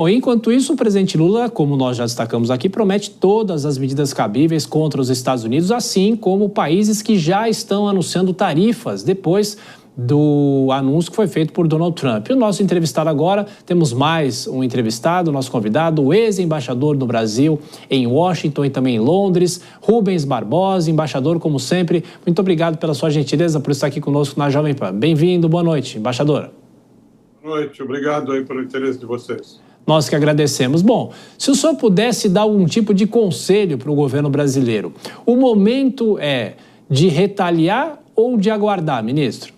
Bom, enquanto isso, o presidente Lula, como nós já destacamos aqui, promete todas as medidas cabíveis contra os Estados Unidos, assim como países que já estão anunciando tarifas depois do anúncio que foi feito por Donald Trump. E o nosso entrevistado agora, temos mais um entrevistado, nosso convidado, o ex-embaixador do Brasil em Washington e também em Londres, Rubens Barbosa, embaixador, como sempre. Muito obrigado pela sua gentileza por estar aqui conosco na Jovem Pan. Bem-vindo, boa noite, embaixador. Boa noite, obrigado aí pelo interesse de vocês. Nós que agradecemos. Bom, se o senhor pudesse dar algum tipo de conselho para o governo brasileiro, o momento é de retaliar ou de aguardar, ministro?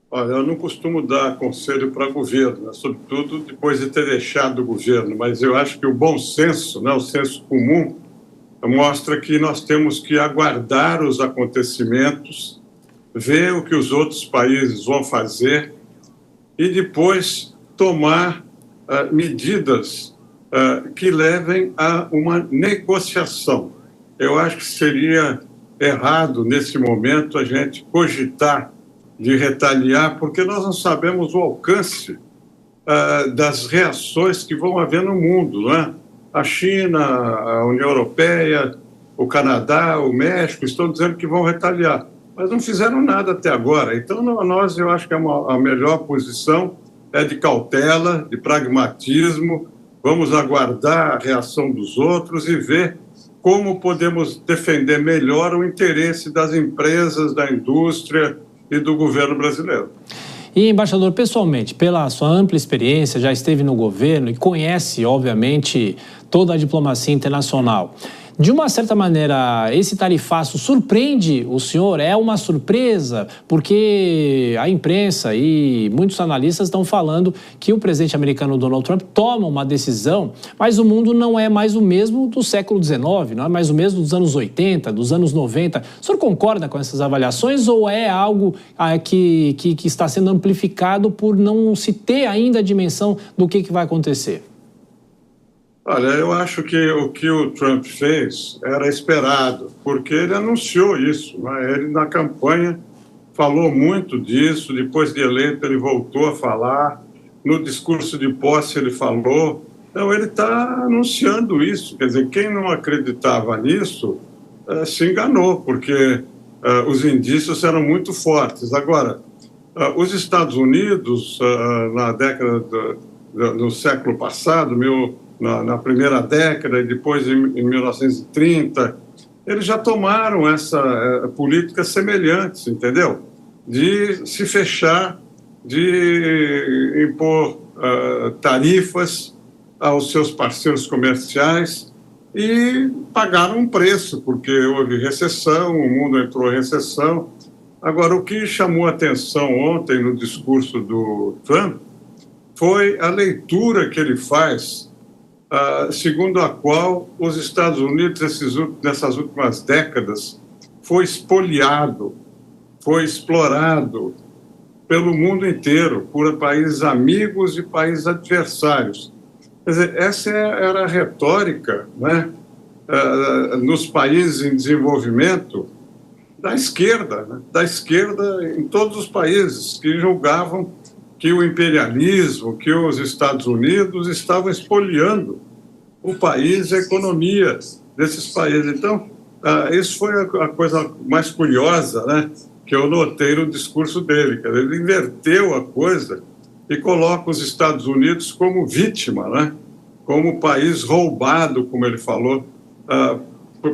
Olha, eu não costumo dar conselho para governo, né? Sobretudo depois de ter deixado o governo, mas eu acho que o bom senso, né, o senso comum, mostra que nós temos que aguardar os acontecimentos, ver o que os outros países vão fazer e depois tomar medidas que levem a uma negociação. Eu acho que seria errado, nesse momento, a gente cogitar de retaliar, porque nós não sabemos o alcance das reações que vão haver no mundo, não é? A China, a União Europeia, o Canadá, o México estão dizendo que vão retaliar, mas não fizeram nada até agora. Então, eu acho que a melhor posição é de cautela, de pragmatismo. Vamos aguardar a reação dos outros e ver como podemos defender melhor o interesse das empresas, da indústria e do governo brasileiro. E, embaixador, pessoalmente, pela sua ampla experiência, já esteve no governo e conhece, obviamente, toda a diplomacia internacional. De uma certa maneira, esse tarifaço surpreende o senhor? É uma surpresa? Porque a imprensa e muitos analistas estão falando que o presidente americano Donald Trump toma uma decisão, mas o mundo não é mais o mesmo do século XIX, não é mais o mesmo dos anos 80, dos anos 90. O senhor concorda com essas avaliações ou é algo que está sendo amplificado por não se ter ainda a dimensão do que vai acontecer? Olha, eu acho que o que o Trump fez era esperado, porque ele anunciou isso, né? Ele, na campanha, falou muito disso, depois de eleito ele voltou a falar, no discurso de posse ele falou. Então, ele está anunciando isso. Quer dizer, quem não acreditava nisso se enganou, porque os indícios eram muito fortes. Agora, os Estados Unidos, na década do século passado, na primeira década e depois em 1930, eles já tomaram essa políticas semelhantes, entendeu? De se fechar, de impor tarifas aos seus parceiros comerciais e pagaram um preço, porque houve recessão, o mundo entrou em recessão. Agora, o que chamou a atenção ontem no discurso do Trump foi a leitura que ele faz segundo a qual os Estados Unidos, nessas últimas décadas, foi expoliado, foi explorado pelo mundo inteiro, por países amigos e países adversários. Quer dizer, essa era a retórica, né, nos países em desenvolvimento da esquerda, né, da esquerda em todos os países que julgavam que o imperialismo, que os Estados Unidos estavam expoliando o país e a economia desses países. Então, isso foi a coisa mais curiosa, né, que eu notei no discurso dele. Ele inverteu a coisa e coloca os Estados Unidos como vítima, né, como país roubado, como ele falou,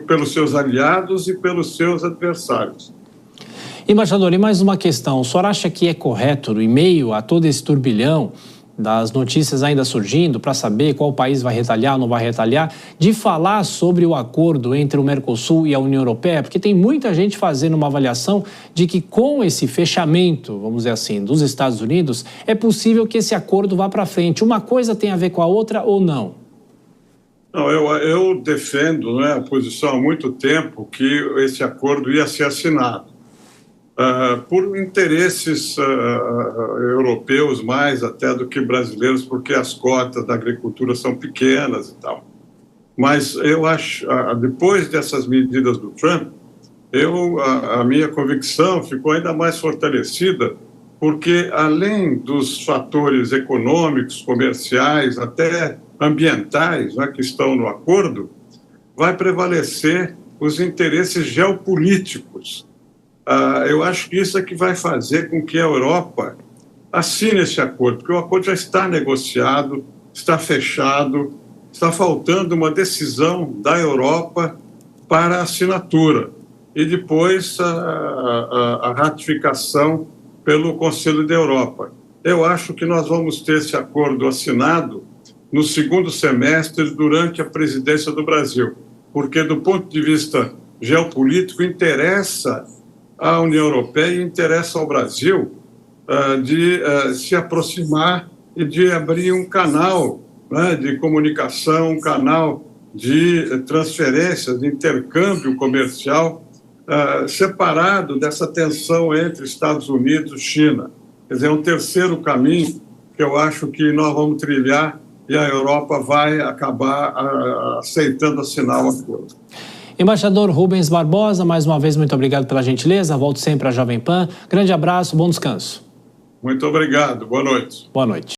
pelos seus aliados e pelos seus adversários. Embaixador, e mais uma questão. O senhor acha que é correto, em meio a todo esse turbilhão das notícias ainda surgindo, para saber qual país vai retaliar ou não vai retaliar, de falar sobre o acordo entre o Mercosul e a União Europeia? Porque tem muita gente fazendo uma avaliação de que com esse fechamento, vamos dizer assim, dos Estados Unidos, é possível que esse acordo vá para frente. Uma coisa tem a ver com a outra ou não? Não, eu defendo, né, a posição há muito tempo que esse acordo ia ser assinado. Por interesses europeus mais até do que brasileiros, porque as cotas da agricultura são pequenas e tal. Mas eu acho, depois dessas medidas do Trump, a minha convicção ficou ainda mais fortalecida porque além dos fatores econômicos, comerciais, até ambientais, né, que estão no acordo, vai prevalecer os interesses geopolíticos. Eu acho que isso é que vai fazer com que a Europa assine esse acordo, porque o acordo já está negociado, está fechado, está faltando uma decisão da Europa para a assinatura e depois a ratificação pelo Conselho da Europa. Eu acho que nós vamos ter esse acordo assinado no segundo semestre, durante a presidência do Brasil, porque, do ponto de vista geopolítico, interessa à União Europeia e interessa ao Brasil de se aproximar e de abrir um canal, né, de comunicação, um canal de transferência, de intercâmbio comercial, separado dessa tensão entre Estados Unidos e China. Quer dizer, é um terceiro caminho que eu acho que nós vamos trilhar e a Europa vai acabar aceitando assinar o acordo. Embaixador Rubens Barbosa, mais uma vez, muito obrigado pela gentileza. Volto sempre à Jovem Pan. Grande abraço, bom descanso. Muito obrigado. Boa noite. Boa noite.